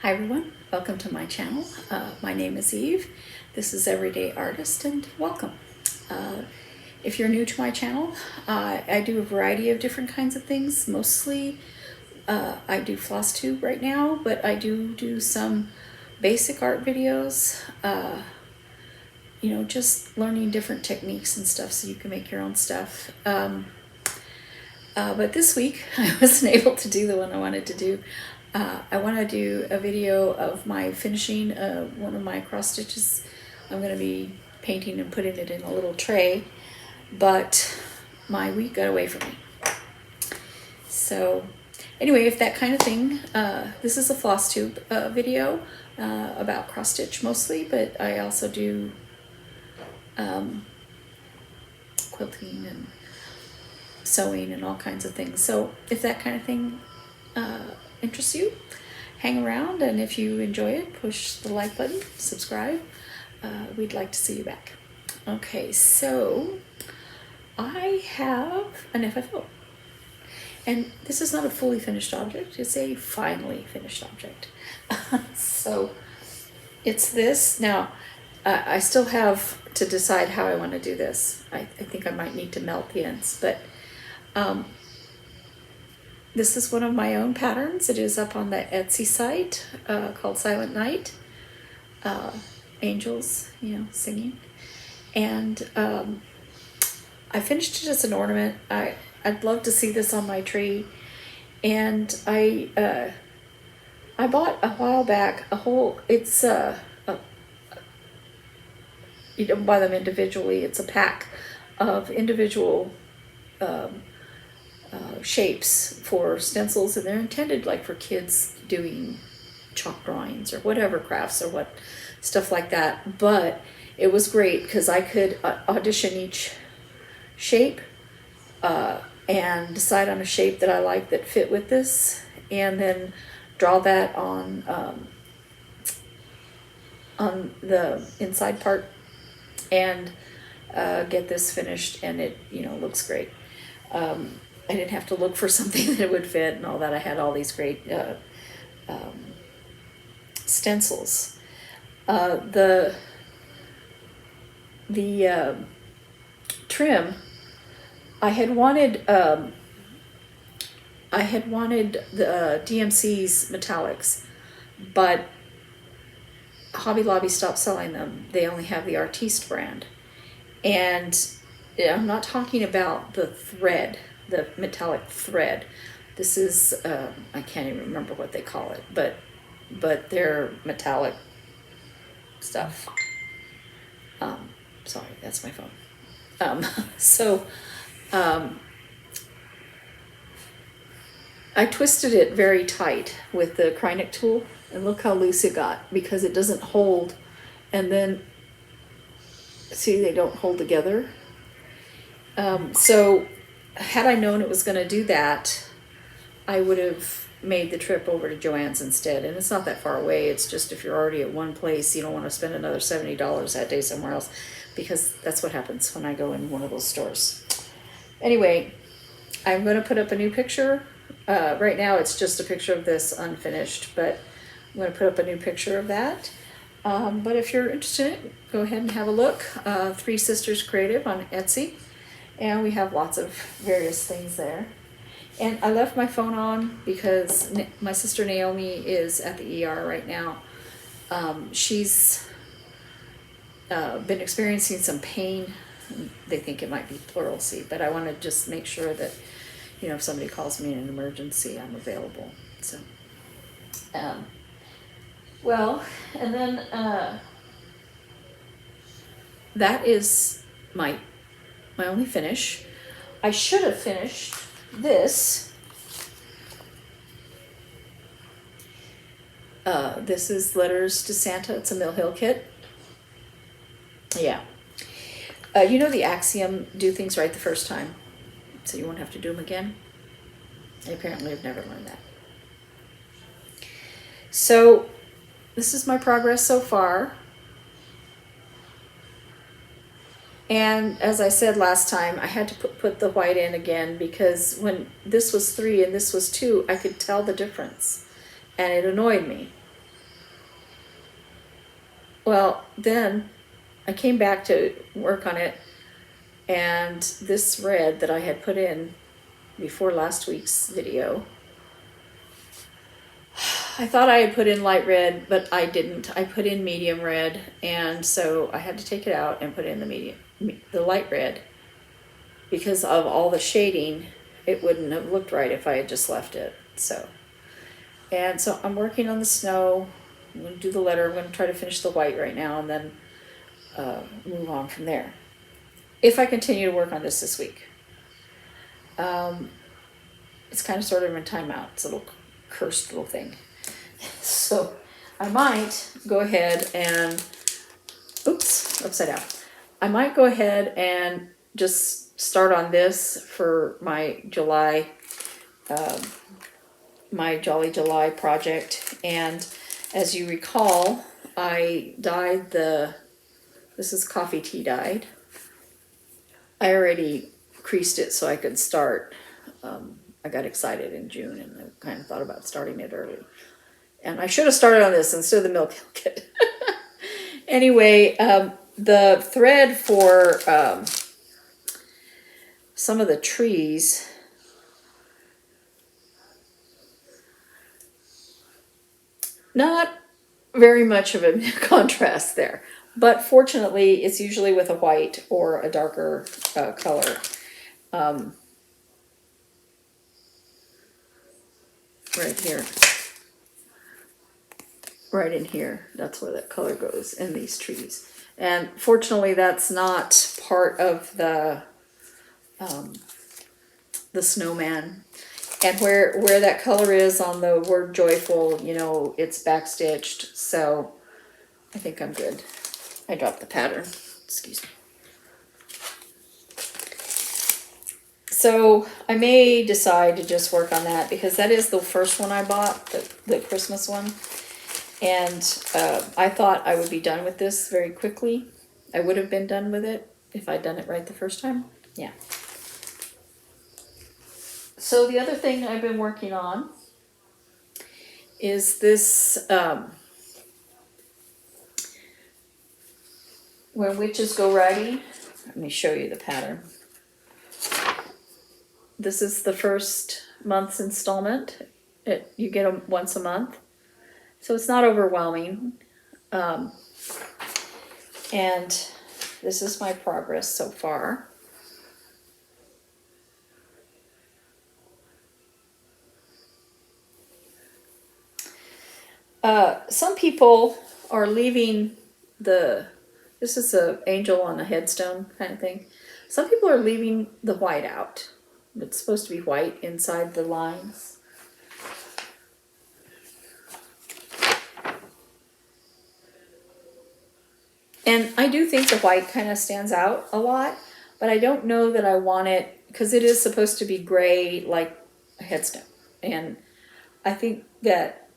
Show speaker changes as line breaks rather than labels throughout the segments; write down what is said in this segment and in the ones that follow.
Hi everyone, welcome to my channel. My name is Eve. This is Everyday Artist and welcome. If you're new to my channel, I do a variety of different kinds of things. Mostly I do Flosstube right now, but I do some basic art videos, you know, just learning different techniques and stuff so you can make your own stuff. But this week I wasn't able to do the one I wanted to do. I want to do a video of my finishing one of my cross stitches. I'm going to be painting and putting it in a little tray, but my week got away from me. So anyway, if that kind of thing, this is a Flosstube video about cross stitch mostly, but I also do quilting and sewing and all kinds of things. So if that kind of thing interests you, hang around, and if you enjoy it, push the like button, subscribe. We'd like to see you back. Okay, so I have an FFO, and this is not a fully finished object, it's a finally finished object. So it's this. Now I still have to decide how I want to do this. I think I might need to melt the ends, but this is one of my own patterns. It is up on the Etsy site called Silent Night. Angels, you know, singing. And I finished it as an ornament. I'd love to see this on my tree. And I bought a while back a whole, it's you don't buy them individually. It's a pack of individual shapes for stencils, and they're intended like for kids doing chalk drawings or whatever crafts or what stuff like that. But it was great because I could audition each shape and decide on a shape that I like that fit with this, and then draw that on the inside part and get this finished, and it, you know, looks great. I didn't have to look for something that would fit and all that. I had all these great stencils. The trim, I had wanted the DMC's metallics, but Hobby Lobby stopped selling them. They only have the Artiste brand, and I'm not talking about the thread, the metallic thread. This is I can't even remember what they call it, but they're metallic stuff. Sorry, that's my phone. I twisted it very tight with the Krynic tool, and look how loose it got, because it doesn't hold, and then see, they don't hold together. So had I known it was going to do that, I would have made the trip over to JoAnns instead. And it's not that far away. It's just, if you're already at one place, you don't want to spend another $70 that day somewhere else, because that's what happens when I go in one of those stores. Anyway, I'm going to put up a new picture. Right now it's just a picture of this unfinished, but I'm going to put up a new picture of that. But if you're interested in it, go ahead and have a look. Three Sisters Creative on Etsy. And we have lots of various things there. And I left my phone on because my sister Naomi is at the ER right now. She's been experiencing some pain. They think it might be pleural-C, but I want to just make sure that, you know, if somebody calls me in an emergency, I'm available. So, well, and then that is my only finish. I should have finished this. This is Letters to Santa. It's a Mill Hill kit. Yeah. You know the axiom, do things right the first time, so you won't have to do them again? I apparently have never learned that. So this is my progress so far. And as I said last time, I had to put the white in again, because when this was 3 and this was 2, I could tell the difference, and it annoyed me. Well, then I came back to work on it, and this red that I had put in before last week's video, I thought I had put in light red, but I didn't. I put in medium red, and so I had to take it out and put in the light red, because of all the shading. It wouldn't have looked right if I had just left it. So I'm working on the snow. I'm going to do the letter. I'm going to try to finish the white right now, and then move on from there, if I continue to work on this week. It's kind of sort of in timeout. It's a little cursed little thing. So I might go ahead and, oops, upside down. I might go ahead and just start on this for my July, my Jolly July project. And as you recall, I dyed this is coffee tea dyed. I already creased it so I could start. I got excited in June, and I kind of thought about starting it early. And I should have started on this instead of the milk kit. Anyway, the thread for some of the trees, not very much of a contrast there. But fortunately, it's usually with a white or a darker color. Right here. Right in here. That's where that color goes in these trees. And fortunately, that's not part of the snowman. And where that color is on the word joyful, you know, it's backstitched. So I think I'm good. I dropped the pattern. Excuse me. So I may decide to just work on that, because that is the first one I bought, the Christmas one. And I thought I would be done with this very quickly. I would have been done with it if I'd done it right the first time. Yeah. So the other thing I've been working on is this When Witches Go Riding. Let me show you the pattern. This is the first month's installment. You get them once a month. So it's not overwhelming. And this is my progress so far. Some people are leaving this is an angel on a headstone kind of thing. Some people are leaving the white out. It's supposed to be white inside the lines. And I do think the white kind of stands out a lot, but I don't know that I want it, because it is supposed to be gray like a headstone. And I think that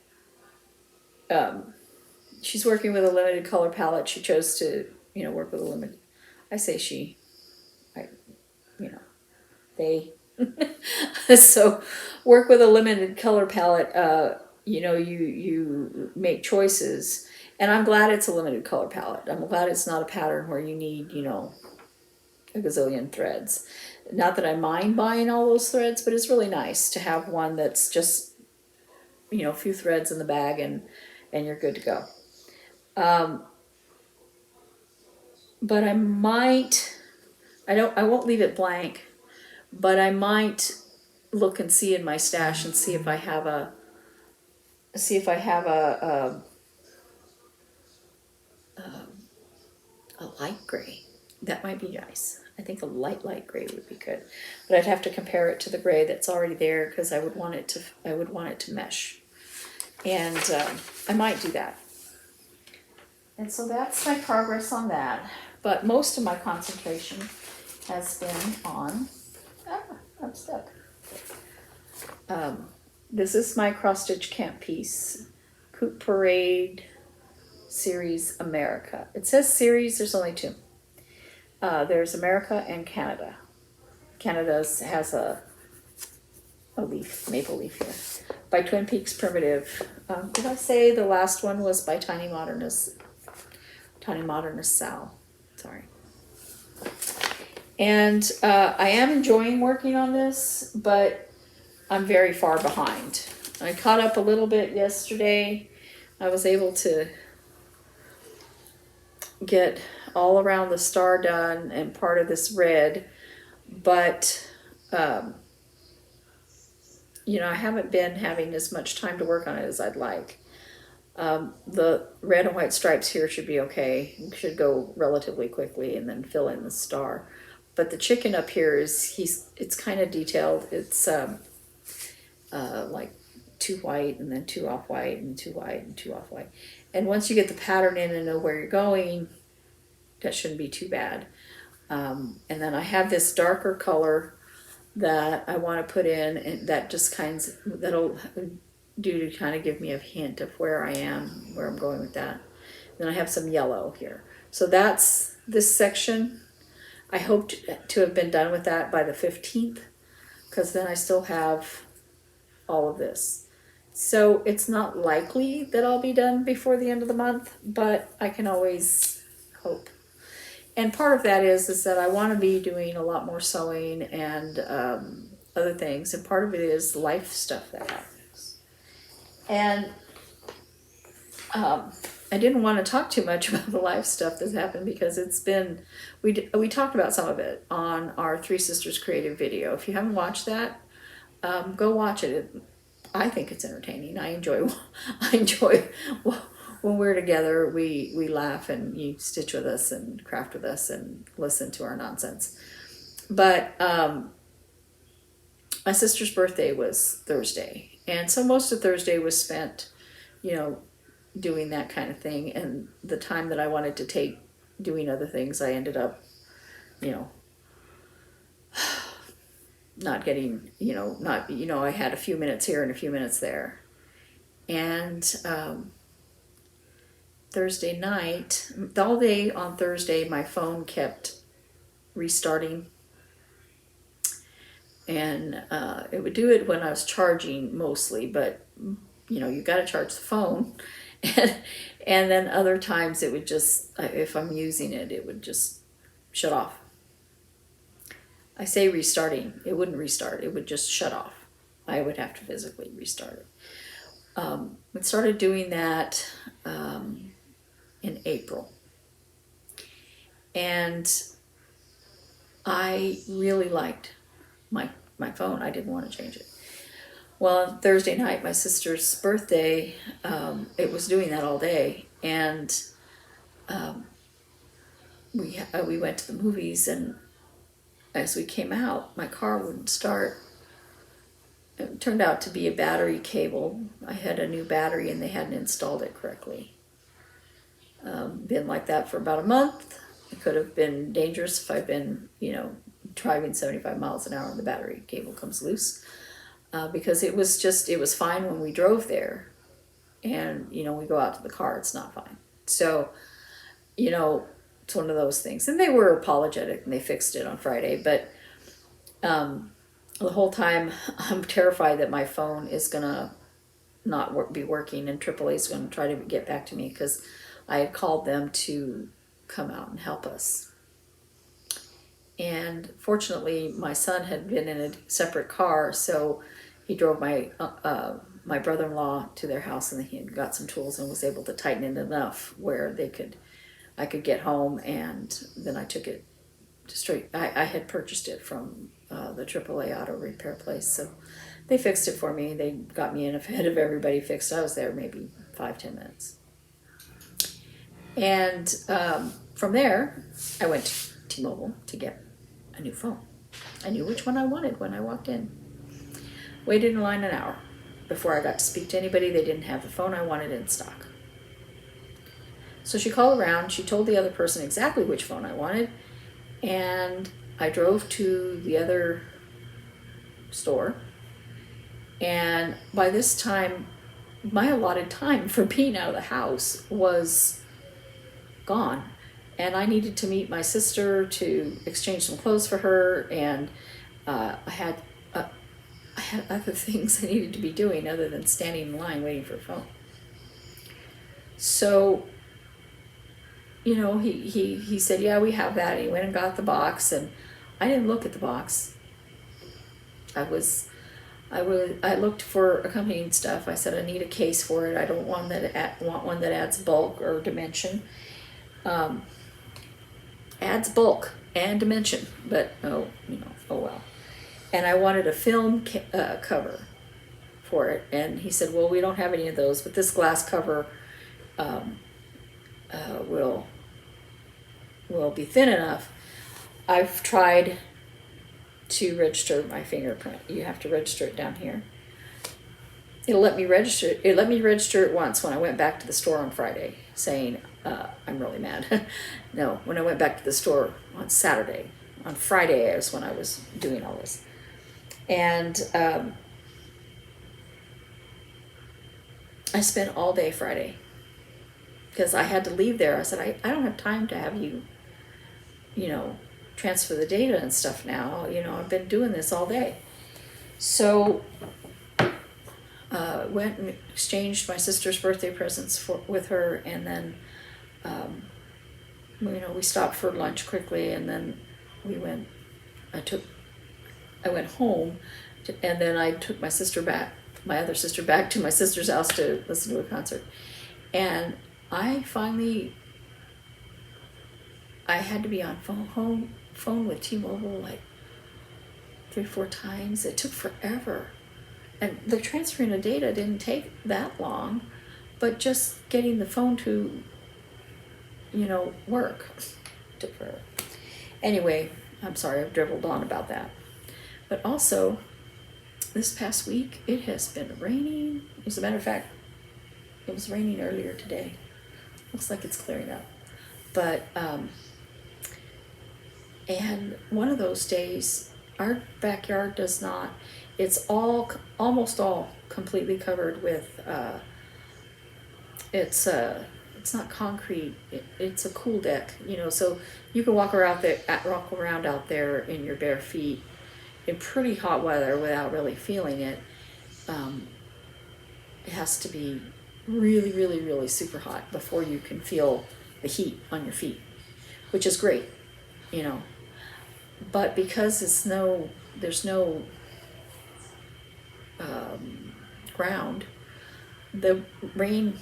she's working with a limited color palette. She chose to, work with a limited, I say she, they. So work with a limited color palette. You make choices. And I'm glad it's a limited color palette. I'm glad it's not a pattern where you need, a gazillion threads. Not that I mind buying all those threads, but it's really nice to have one that's just, a few threads in the bag and you're good to go. But I won't leave it blank, but I might look and see in my stash and see if I have a light gray. That might be nice. I think a light gray would be good, but I'd have to compare it to the gray that's already there, because I would want it to mesh, and I might do that. And so that's my progress on that. But most of my concentration has been on. I'm stuck. This is my CrossStitchCamp piece, Coop Parade Series America. It says series, there's only two. There's America and Canada. Canada has a leaf, maple leaf here, by Twin Peaks Primitive. Did I say the last one was by Tinymodernist Tinymodernist SAL. Sorry. And I am enjoying working on this, but I'm very far behind. I caught up a little bit yesterday. I was able to get all around the star done and part of this red, but you know, I haven't been having as much time to work on it as I'd like. The red and white stripes here should be okay. It should go relatively quickly and then fill in the star. But the chicken up here it's kind of detailed. It's like 2 white and then 2 off white and 2 white and 2 off white. And once you get the pattern in and know where you're going, that shouldn't be too bad. And then I have this darker color that I want to put in, and that just that'll do to kind of give me a hint of where I am, where I'm going with that. Then I have some yellow here. So that's this section. I hope to have been done with that by the 15th, because then I still have all of this. So it's not likely that I'll be done before the end of the month, but I can always hope. And part of that is that I want to be doing a lot more sewing and other things, and part of it is life stuff that happens. And I didn't want to talk too much about the life stuff that's happened, because it's been, we talked about some of it on our Three Sisters Creative video. If you haven't watched that, go watch it. I think it's entertaining. I enjoy when we're together, we laugh and you stitch with us and craft with us and listen to our nonsense. But my sister's birthday was Thursday, and so most of Thursday was spent, you know, doing that kind of thing. And the time that I wanted to take doing other things, I ended up, you know, not getting, I had a few minutes here and a few minutes there. And Thursday night, all day on Thursday, my phone kept restarting. And it would do it when I was charging mostly, but you know, you got to charge the phone. And then other times it would just, if I'm using it, it would just shut off. I say restarting, it wouldn't restart, it would just shut off. I would have to physically restart it. It started doing that in April. And I really liked my phone. I didn't want to change it. Well, on Thursday night, my sister's birthday, it was doing that all day. And we went to the movies, and as we came out, my car wouldn't start. It turned out to be a battery cable. I had a new battery and they hadn't installed it correctly. Been like that for about a month. It could have been dangerous if I'd been, driving 75 miles an hour and the battery cable comes loose. Because it was fine when we drove there. And, we go out to the car, it's not fine. So, it's one of those things. And they were apologetic and they fixed it on Friday. But the whole time I'm terrified that my phone is going to not be working and AAA is going to try to get back to me, because I had called them to come out and help us. And fortunately, my son had been in a separate car, so he drove my brother-in-law to their house, and he got some tools and was able to tighten it enough where I could get home, and then I took it straight. I had purchased it from the AAA auto repair place, so they fixed it for me. They got me in ahead of everybody fixed. I was there maybe 5-10 minutes. And from there, I went to T-Mobile to get a new phone. I knew which one I wanted when I walked in. Waited in line an hour before I got to speak to anybody. They didn't have the phone I wanted in stock. So she called around. She told the other person exactly which phone I wanted. And I drove to the other store. And by this time, my allotted time for being out of the house was gone. And I needed to meet my sister to exchange some clothes for her. And I had other things I needed to be doing other than standing in line waiting for a phone. So you know, he said, yeah, we have that. And he went and got the box, and I didn't look at the box. I looked for accompanying stuff. I said, I need a case for it. I don't want one that adds bulk or dimension. Adds bulk and dimension, but oh well. And I wanted a film cover for it, and he said, well, we don't have any of those, but this glass cover will be thin enough. I've tried to register my fingerprint. You have to register it down here. It'll let me register it. It let me register it once when I went back to the store on Friday, saying, I'm really mad. No, when I went back to the store on Saturday. On Friday is when I was doing all this. And I spent all day Friday because I had to leave there. I said, I don't have time to have you, transfer the data and stuff now. I've been doing this all day. So went and exchanged my sister's birthday presents with her, and then we stopped for lunch quickly, and then I went home, and then I took my other sister back to my sister's house to listen to a concert. And I had to be on phone with T-Mobile like 3-4 times. It took forever. And the transferring of data didn't take that long, but just getting the phone to, work took forever. Anyway, I'm sorry, I've dribbled on about that. But also, this past week, it has been raining. As a matter of fact, it was raining earlier today. Looks like it's clearing up. But, and one of those days, our backyard does not, it's almost all completely covered with, it's not concrete, it's a cool deck, so you can walk around out there in your bare feet in pretty hot weather without really feeling it. It has to be really, really, really super hot before you can feel the heat on your feet, which is great, But because there's no ground, the rain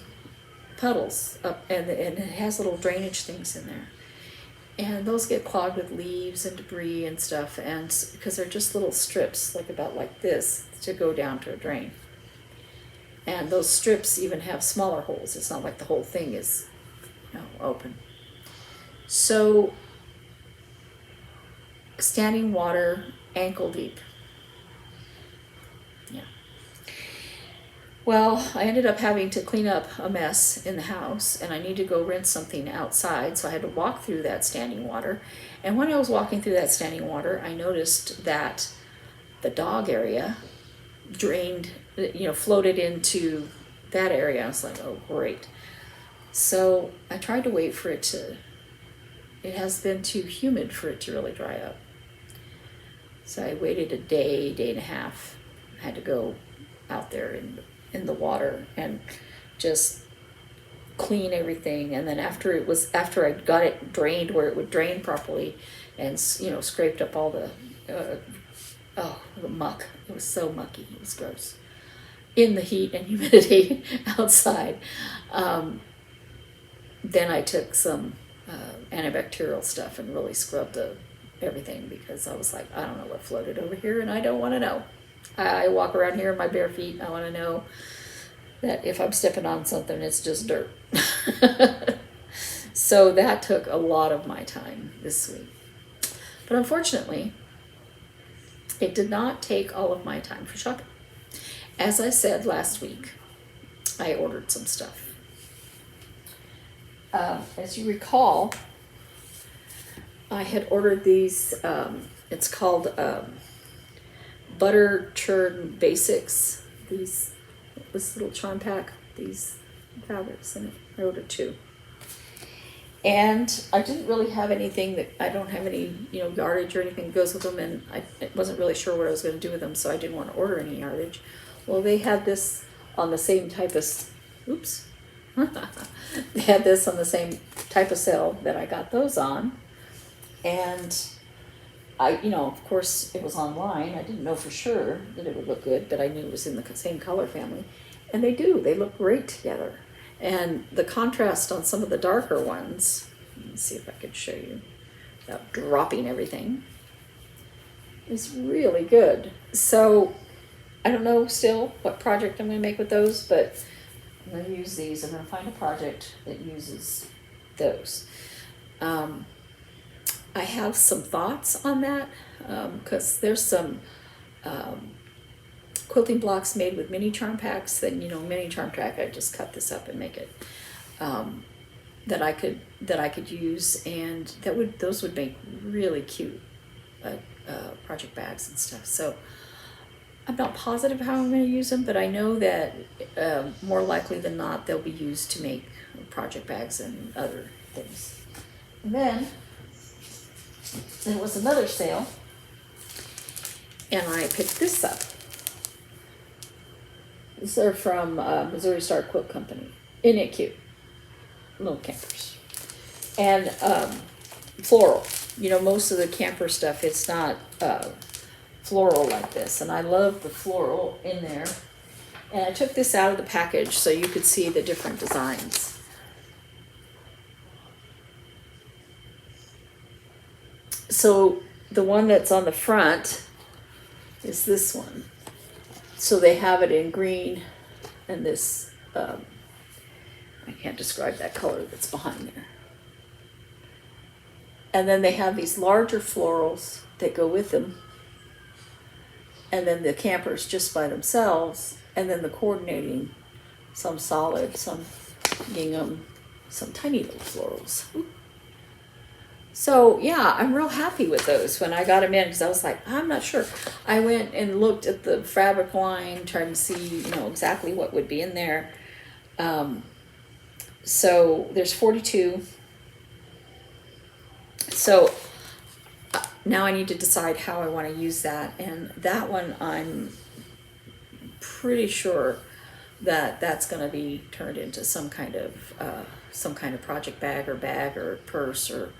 puddles up, and it has little drainage things in there. And those get clogged with leaves and debris and stuff, and because they're just little strips, about like this, to go down to a drain. And those strips even have smaller holes. It's not like the whole thing is, open. So, standing water, ankle deep. Yeah. Well, I ended up having to clean up a mess in the house, and I need to go rinse something outside, so I had to walk through that standing water. And when I was walking through that standing water, I noticed that the dog area drained, floated into that area. I was like, oh, great. So I tried to wait for it has been too humid for it to really dry up. So I waited a day and a half. I had to go out there in the water and just clean everything. And then after I got it drained where it would drain properly, and scraped up all the muck. It was so mucky. It was gross. In the heat and humidity outside. Then I took some antibacterial stuff and really scrubbed everything, because I was like, I don't know what floated over here, and I don't want to know. I walk around here in my bare feet, and I want to know that if I'm stepping on something, it's just dirt. So that took a lot of my time this week. But unfortunately, it did not take all of my time for shopping. As I said last week, I ordered some stuff. As you recall, I had ordered these, it's called Butter Churn Basics, this little charm pack, these fabrics in it. I ordered 2. And I didn't really have anything I don't have any, yardage or anything that goes with them, and I wasn't really sure what I was going to do with them, so I didn't want to order any yardage. Well, they had this on the same type of, They had this on the same type of sale that I got those on. And I, of course, it was online. I didn't know for sure that it would look good, but I knew it was in the same color family. And they do. They look great together. And the contrast on some of the darker ones, let me see if I can show you without dropping everything, is really good. So I don't know still what project I'm going to make with those, but I'm going to use these. I'm going to find a project that uses those. I have some thoughts on that because there's some quilting blocks made with mini charm packs that, mini charm pack, I just cut this up and make it, that I could use, and those would make really cute project bags and stuff. So I'm not positive how I'm going to use them, but I know that more likely than not they'll be used to make project bags and other things. And then there was another sale, and I picked this up. These are from Missouri Star Quilt Company. Isn't it cute? Little campers. And floral. Most of the camper stuff, it's not floral like this. And I love the floral in there. And I took this out of the package so you could see the different designs. So the one that's on the front is this one. So they have it in green and this, I can't describe that color that's behind there. And then they have these larger florals that go with them. And then the campers just by themselves. And then the coordinating, some solid, some gingham, some tiny little florals. Ooh. So yeah, I'm real happy with those when I got them in, because I was like, I'm not sure. I went and looked at the fabric line, trying to see, exactly what would be in there. So there's 42. So now I need to decide how I want to use that. And that one, I'm pretty sure that that's going to be turned into some kind of project bag or purse or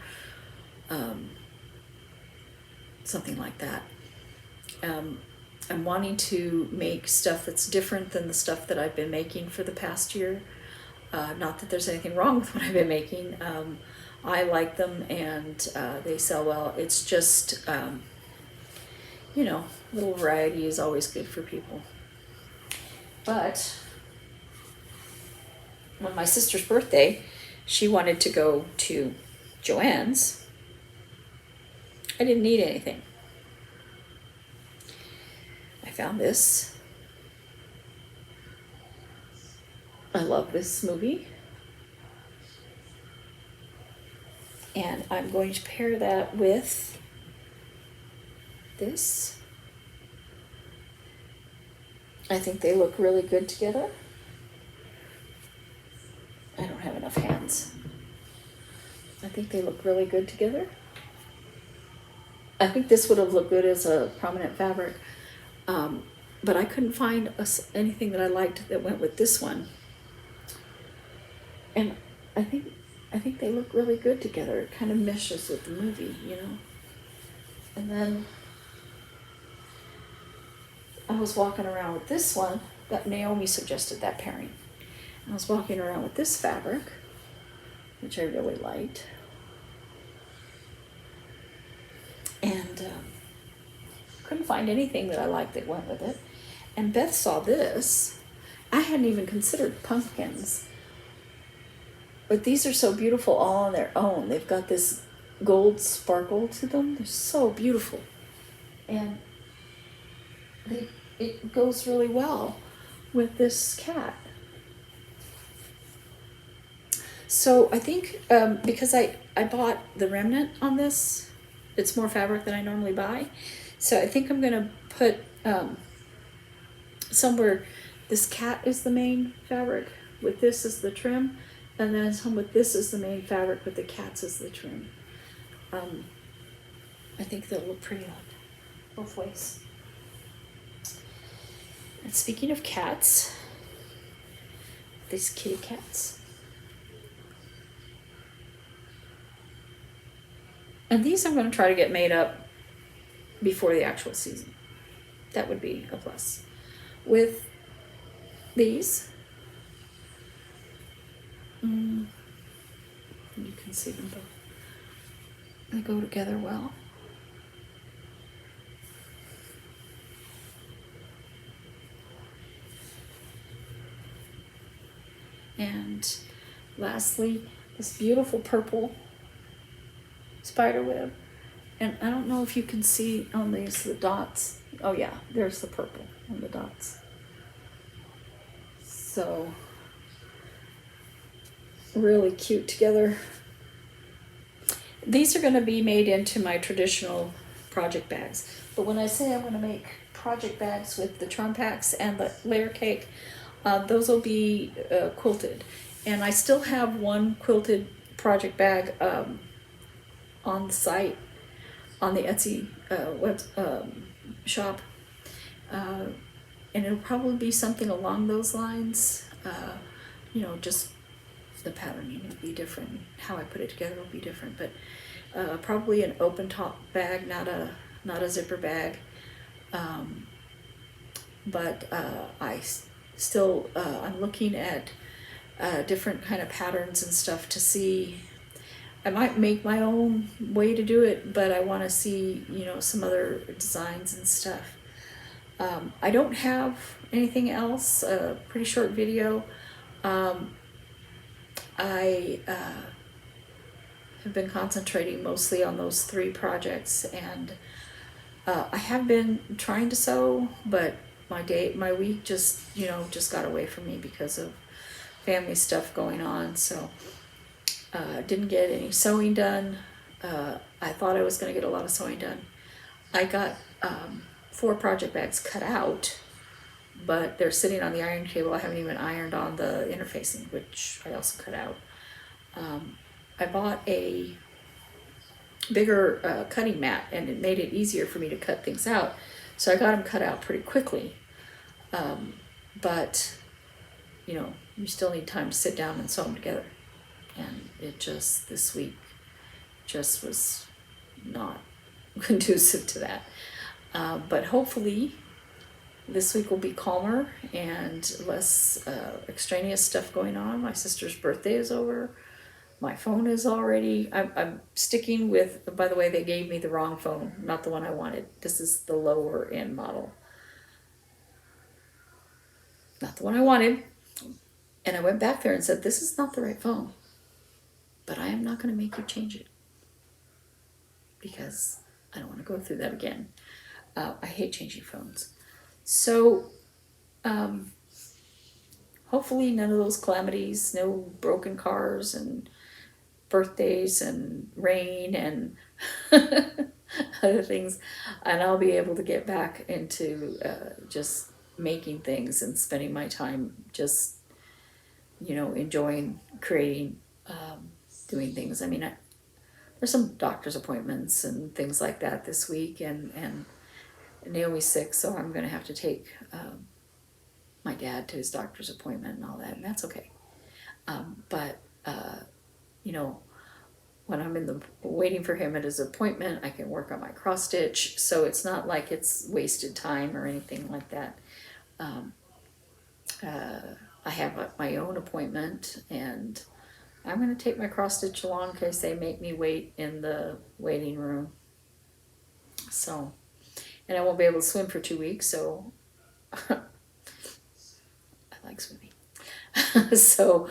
something like that. I'm wanting to make stuff that's different than the stuff that I've been making for the past year. Not that there's anything wrong with what I've been making. I like them, and they sell well. It's just, little variety is always good for people. But on my sister's birthday, she wanted to go to JoAnns. I didn't need anything. I found this. I love this movie. And I'm going to pair that with this. I think they look really good together. I don't have enough hands. I think they look really good together. I think this would have looked good as a prominent fabric, but I couldn't find anything that I liked that went with this one. And I think they look really good together. It kind of meshes with the movie, And then I was walking around with this one. That Naomi suggested that pairing. I was walking around with this fabric, which I really liked. And couldn't find anything that I liked that went with it. And Beth saw this. I hadn't even considered pumpkins. But these are so beautiful all on their own. They've got this gold sparkle to them. They're so beautiful. And it goes really well with this cat. So I think because I bought the remnant on this, it's more fabric than I normally buy. So I think I'm going to put somewhere this cat is the main fabric, with this as the trim, and then some with this as the main fabric, with the cats as the trim. I think they'll look pretty on both ways. And speaking of cats, these kitty cats. And these I'm going to try to get made up before the actual season. That would be a plus. With these, you can see them both. They go together well. And lastly, this beautiful purple spider web. And I don't know if you can see on these the dots. Oh yeah, there's the purple on the dots. So really cute together. These are going to be made into my traditional project bags. But when I say I'm going to make project bags with the charm packs and the layer cake, those will be quilted. And I still have one quilted project bag on the site, on the Etsy web shop. And it'll probably be something along those lines. You know, just the patterning will be different. How I put it together will be different. But probably an open top bag, not a zipper bag. But I still I'm looking at different kind of patterns and stuff to see. I might make my own way to do it, but I want to see, you know, some other designs and stuff. I don't have anything else. Pretty short video. I have been concentrating mostly on those 3 projects, and I have been trying to sew, but my week just, you know, just got away from me because of family stuff going on. So didn't get any sewing done. I thought I was going to get a lot of sewing done. I got 4 project bags cut out, but they're sitting on the ironing table. I haven't even ironed on the interfacing, which I also cut out. I bought a bigger cutting mat, and it made it easier for me to cut things out. So I got them cut out pretty quickly. But, you know, you still need time to sit down and sew them together. And it just, this week, just was not conducive to that. But hopefully this week will be calmer and less extraneous stuff going on. My sister's birthday is over. My phone is already, I'm sticking with, by the way, they gave me the wrong phone, not the one I wanted. This is the lower end model. Not the one I wanted. And I went back there and said, this is not the right phone, but I am not going to make you change it because I don't want to go through that again. I hate changing phones. So hopefully none of those calamities, no broken cars and birthdays and rain and other things, and I'll be able to get back into just making things and spending my time just, you know, enjoying creating, doing things. I mean, there's some doctor's appointments and things like that this week, and Naomi's sick, so I'm going to have to take my dad to his doctor's appointment and all that, and that's okay. But you know, when I'm in the waiting for him at his appointment, I can work on my cross stitch, so it's not like it's wasted time or anything like that. I have my own appointment, and I'm going to take my cross stitch along in case they make me wait in the waiting room. So, and I won't be able to swim for 2 weeks, so I like swimming. So,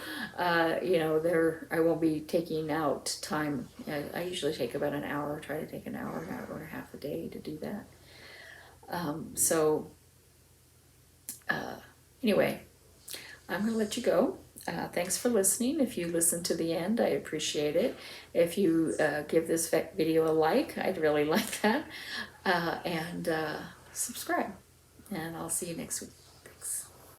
you know, I won't be taking out time. I usually take about an hour, try to take an hour and a half a day to do that. Anyway, I'm going to let you go. Thanks for listening. If you listen to the end, I appreciate it. If you give this video a like, I'd really like that. And subscribe. And I'll see you next week.